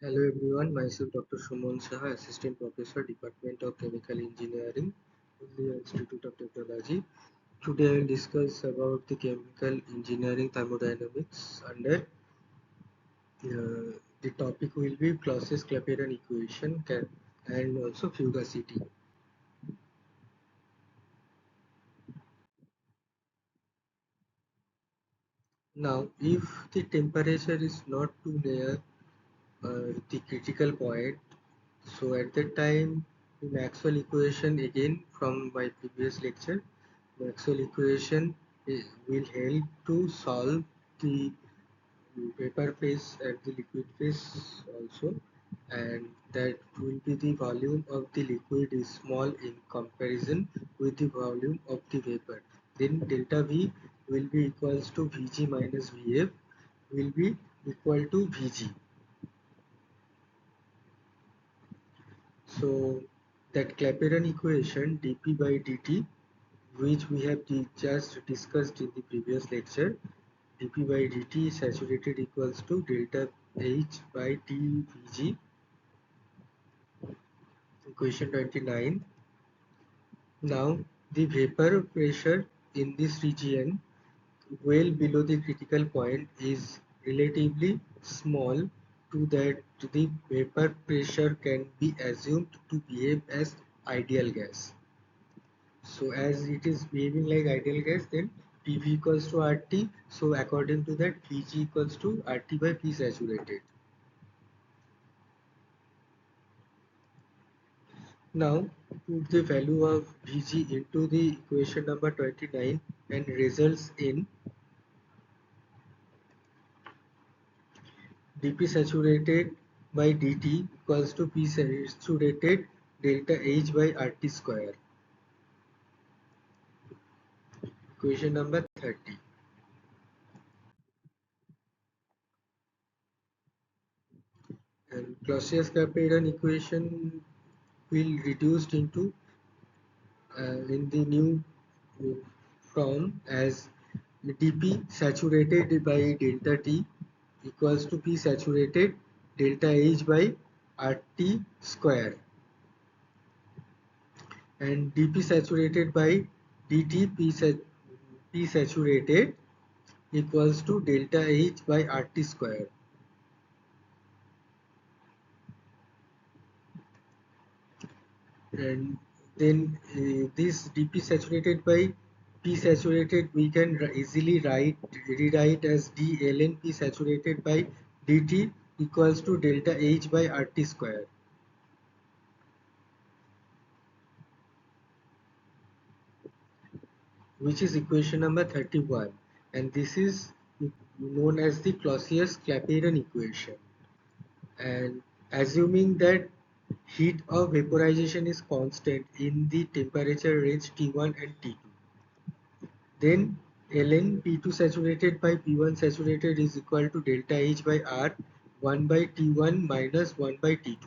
Hello everyone, myself Dr. Suman Saha, Assistant Professor, Department of Chemical Engineering, India Institute of Technology. Today I will discuss about the chemical engineering thermodynamics under the topic will be Clausius Clapeyron equation and also fugacity. Now, if the temperature is not too near the critical point, so at that time the Maxwell equation again from my previous lecture, Maxwell equation will help to solve the vapor phase and the liquid phase also, and that will be the volume of the liquid is small in comparison with the volume of the vapor. Then delta V will be equals to Vg minus Vf will be equal to Vg. So that Clapeyron equation dP by dt, which we have just discussed in the previous lecture, dP by dt saturated equals to delta H by T Vg, equation 29. Now the vapor pressure in this region well below the critical point is relatively small to that the vapor pressure can be assumed to behave as ideal gas. So as it is behaving like ideal gas, then PV equals to RT. So according to that, Vg equals to RT by P saturated. Now put the value of Vg into the equation number 29 and results in dP saturated by dt equals to P saturated delta H by RT square. Equation number 30. And Clausius Clapeyron equation will reduced into in the new form as dP saturated by delta T equals to P saturated delta H by RT square, and dP saturated by dt P saturated equals to delta H by RT square. And then this dP saturated by P saturated we can easily rewrite as d ln P saturated by dt equals to delta H by RT square, which is equation number 31, and this is known as the Clausius Clapeyron equation. And assuming that heat of vaporization is constant in the temperature range T1 and T2, then ln P2 saturated by P1 saturated is equal to delta H by R 1 by T1 minus 1 by T2,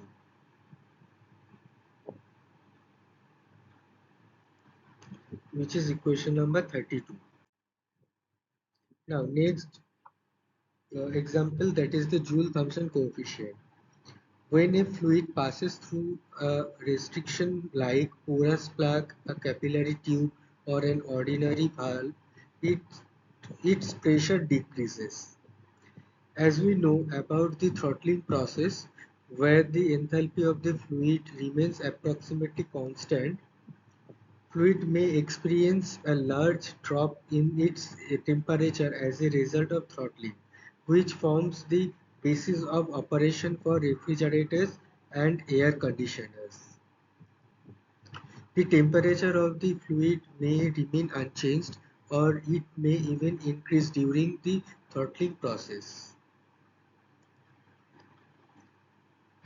which is equation number 32. Now next example, that is the Joule-Thomson coefficient. When a fluid passes through a restriction like porous plug, a capillary tube, or an ordinary valve, it, its pressure decreases. As we know about the throttling process, where the enthalpy of the fluid remains approximately constant, fluid may experience a large drop in its temperature as a result of throttling, which forms the basis of operation for refrigerators and air conditioners. The temperature of the fluid may remain unchanged, or it may even increase during the throttling process.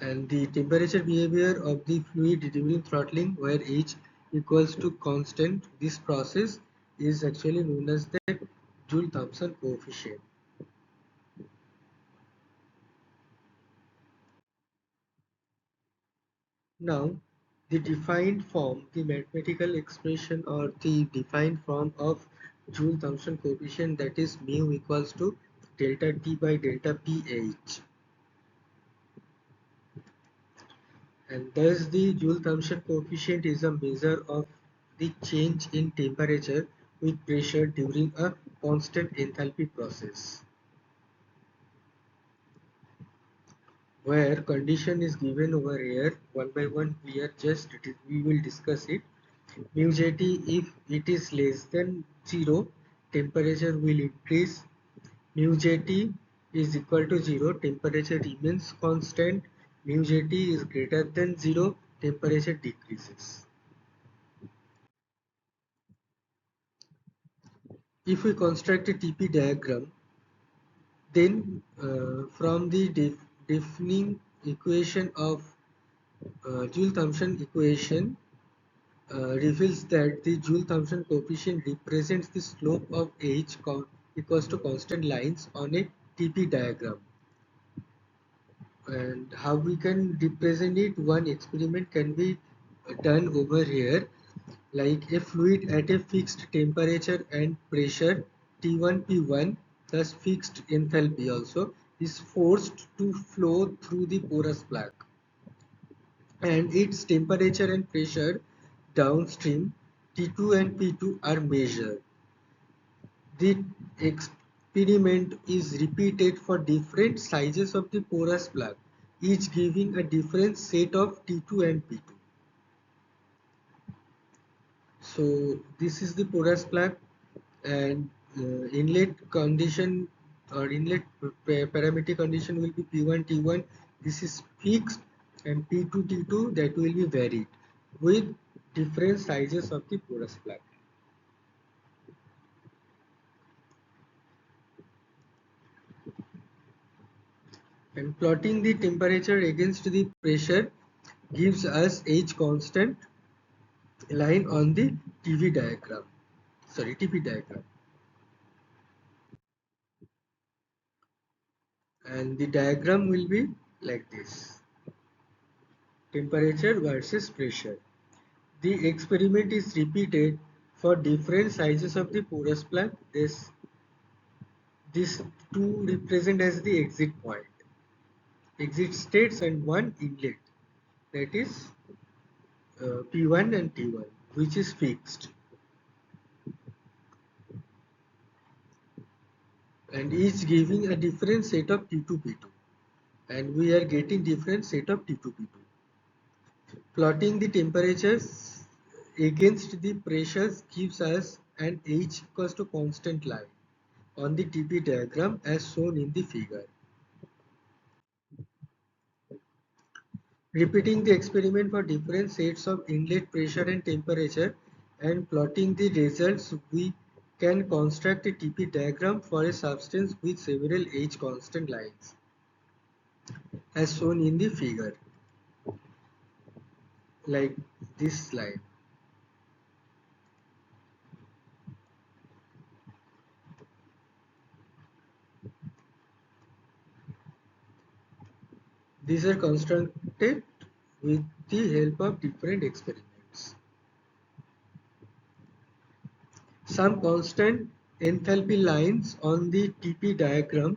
And the temperature behavior of the fluid during throttling, where H equals to constant, this process is actually known as the Joule-Thomson coefficient. Now the defined form, the mathematical expression or the defined form of Joule-Thomson coefficient, that is mu equals to delta T by delta PH. And thus the Joule-Thomson coefficient is a measure of the change in temperature with pressure during a constant enthalpy process, where condition is given over here one by one. We will discuss it. Mu J_T, if it is less than 0, temperature will increase. Mu J_T is equal to 0, temperature remains constant. Mu J_T is greater than 0, temperature decreases. If we construct a TP diagram, then from the defining equation of Joule-Thomson equation reveals that the Joule-Thomson coefficient represents the slope of H equals to constant lines on a TP diagram. And how we can represent it? One experiment can be done over here. Like a fluid at a fixed temperature and pressure T1 P1, thus fixed enthalpy also, is forced to flow through the porous plug, and its temperature and pressure downstream T2 and P2 are measured. The experiment is repeated for different sizes of the porous plug, each giving a different set of T2 and P2. So this is the porous plug, and inlet condition or inlet parametric condition will be P1 T1. This is fixed, and P2 T2 that will be varied with different sizes of the porous plug. And plotting the temperature against the pressure gives us H constant line on the TP diagram. And the diagram will be like this: temperature versus pressure. The experiment is repeated for different sizes of the porous plug. This two represent as the exit states, and one inlet, that is P1 and T1, which is fixed, and each giving a different set of T2 P2, and we are getting different set of T2 P2. Plotting the temperatures against the pressures gives us an H equals to constant line on the TP diagram as shown in the figure. Repeating the experiment for different sets of inlet pressure and temperature and plotting the results, we can construct a TP diagram for a substance with several H constant lines as shown in the figure, like this line. These are constructed with the help of different experiments. Some constant enthalpy lines on the TP diagram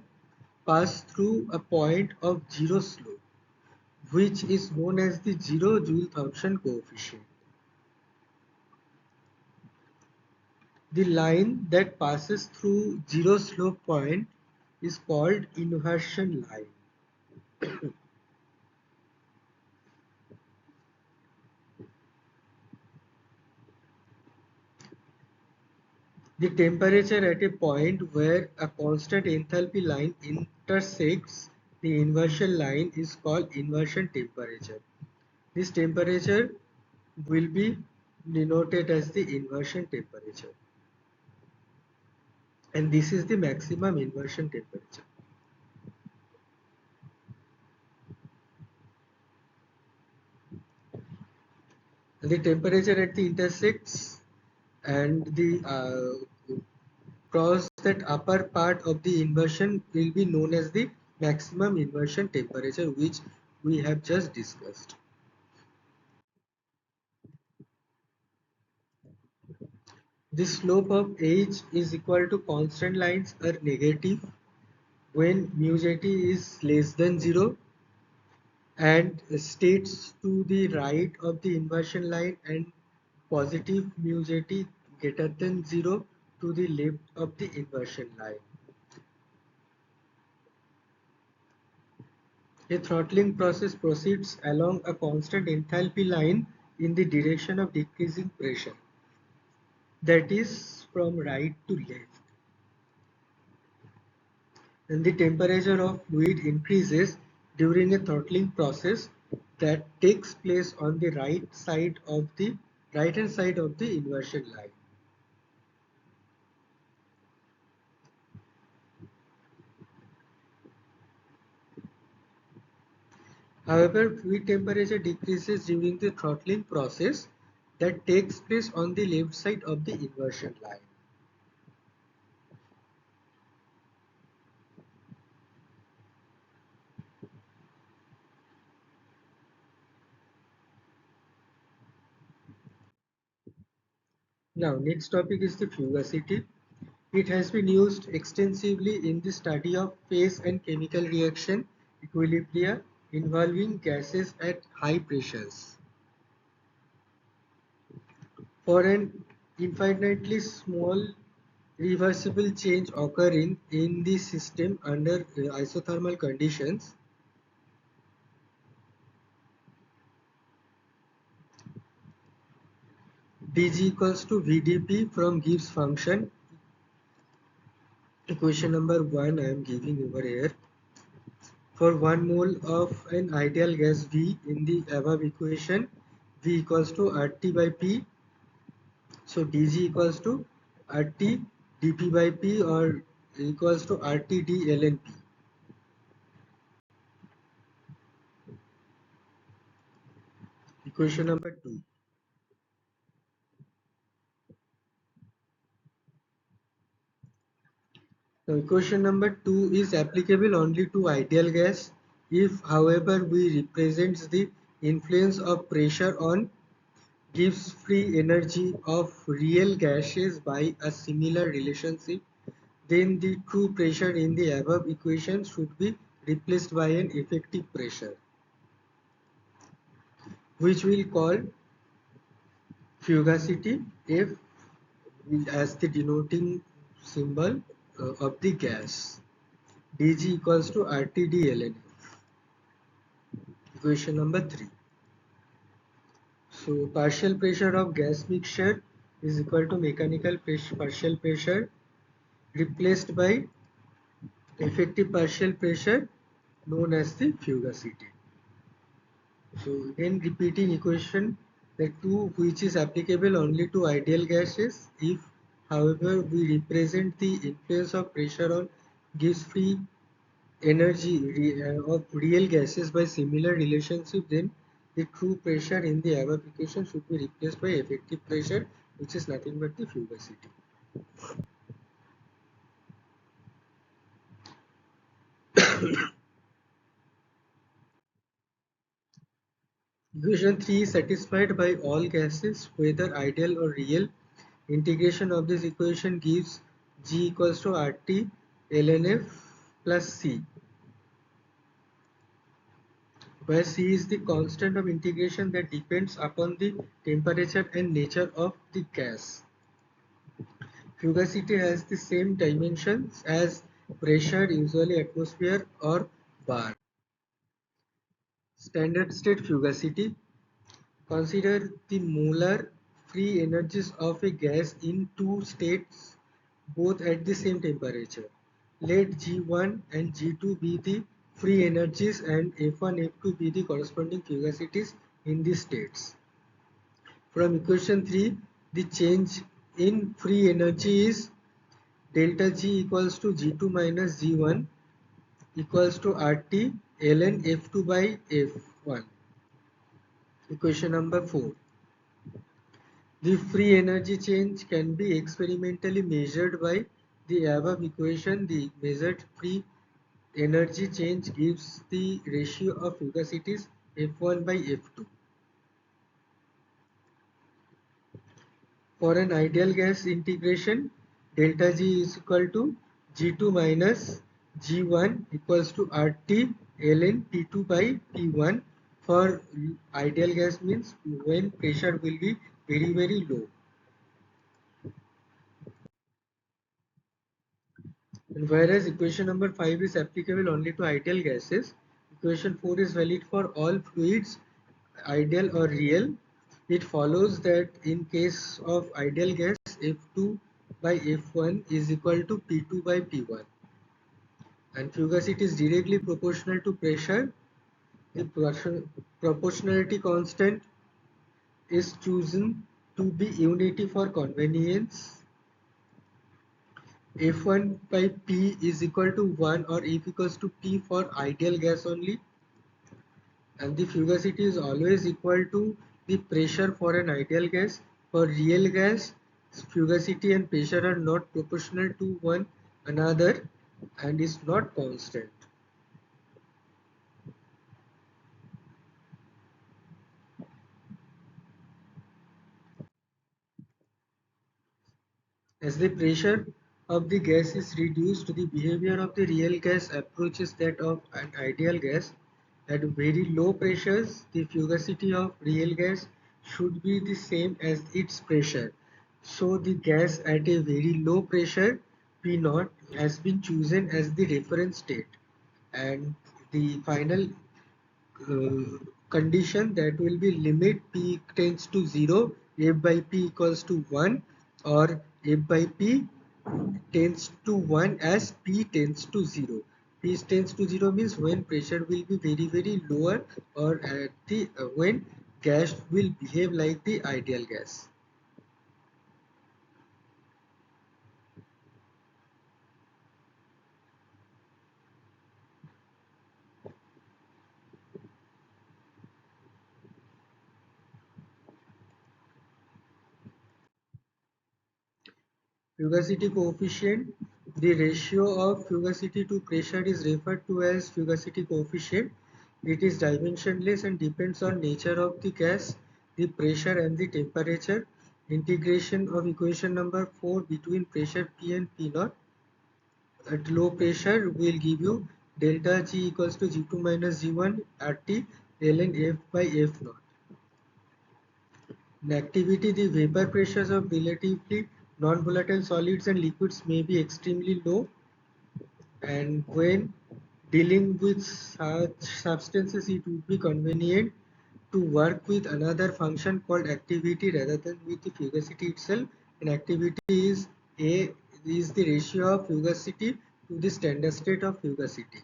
pass through a point of zero slope, which is known as the zero Joule-Thomson coefficient. The line that passes through zero slope point is called inversion line. The temperature at a point where a constant enthalpy line intersects the inversion line is called inversion temperature. This temperature will be denoted as the inversion temperature, and this is the maximum inversion temperature. The temperature at the intersects and the cross that upper part of the inversion will be known as the maximum inversion temperature, which we have just discussed. The slope of H is equal to constant lines are negative when mu J_T is less than 0, and states to the right of the inversion line and positive mu zt greater than 0 to the left of the inversion line. A throttling process proceeds along a constant enthalpy line in the direction of decreasing pressure, that is from right to left. And the temperature of fluid increases during a throttling process that takes place on the right hand side of the inversion line. However, fluid temperature decreases during the throttling process that takes place on the left side of the inversion line. Now, next topic is the fugacity. It has been used extensively in the study of phase and chemical reaction equilibria involving gases at high pressures. For an infinitely small reversible change occurring in the system under isothermal conditions, dg equals to vdp from Gibbs function. Equation number 1 I am giving over here. For 1 mole of an ideal gas V in the above equation, V equals to RT by P. So dg equals to RT dP by P or equals to RT d ln P. Equation number 2. Now equation number 2 is applicable only to ideal gas if, however, we represent the influence of pressure on gives free energy of real gases by a similar relationship, then the true pressure in the above equation should be replaced by an effective pressure, which we'll call fugacity F as the denoting symbol of the gas. dg equals to RT d ln F. Equation number 3. So partial pressure of gas mixture is equal to mechanical partial pressure replaced by effective partial pressure known as the fugacity. So again repeating equation that 2 which is applicable only to ideal gases if, however, we represent the influence of pressure on gives free energy of real gases by similar relationship, then the true pressure in the above equation should be replaced by effective pressure, which is nothing but the fugacity. Equation 3 is satisfied by all gases, whether ideal or real. Integration of this equation gives G equals to RT ln F plus C, where C is the constant of integration that depends upon the temperature and nature of the gas. Fugacity has the same dimensions as pressure, usually atmosphere or bar. Standard state fugacity. Consider the molar free energies of a gas in two states both at the same temperature. Let G1 and G2 be the free energies and F1 F2 be the corresponding fugacities in these states. From equation 3, the change in free energy is delta G equals to G2 minus G1 equals to RT ln F2 by F1. Equation number 4. The free energy change can be experimentally measured by the above equation. The measured free energy change gives the ratio of fugacities F1 by F2. For an ideal gas integration, delta G is equal to G2 minus G1 equals to RT ln P2 by P1 for ideal gas means when pressure will be very low. And whereas equation number 5 is applicable only to ideal gases, equation 4 is valid for all fluids, ideal or real. It follows that in case of ideal gas, F2 by F1 is equal to P2 by P1. And fugacity is directly proportional to pressure. The proportionality constant is chosen to be unity for convenience. F1 by P is equal to 1 or F equals to P for ideal gas only, and the fugacity is always equal to the pressure for an ideal gas. For real gas, fugacity and pressure are not proportional to one another and is not constant. As the pressure of the gas is reduced, the behavior of the real gas approaches that of an ideal gas. At very low pressures, the fugacity of real gas should be the same as its pressure. So the gas at a very low pressure, P naught, has been chosen as the reference state. And the final condition, that will be limit P tends to 0, F by P equals to 1, or F by P tends to 1 as P tends to 0. P tends to 0 means when pressure will be very lower, or at the when gas will behave like the ideal gas. Fugacity coefficient. The ratio of fugacity to pressure is referred to as fugacity coefficient. It is dimensionless and depends on nature of the gas, the pressure and the temperature. Integration of equation number 4 between pressure P and P naught at low pressure will give you delta G equals to G2 minus G1 RT ln F by F naught. In activity, the vapor pressures of relatively non-volatile solids and liquids may be extremely low, and when dealing with such substances, it would be convenient to work with another function called activity rather than with the fugacity itself. And activity is A is the ratio of fugacity to the standard state of fugacity.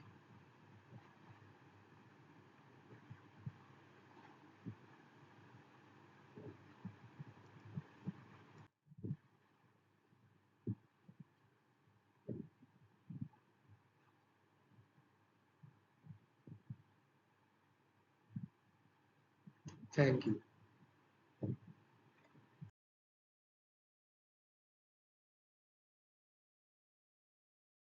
Thank you.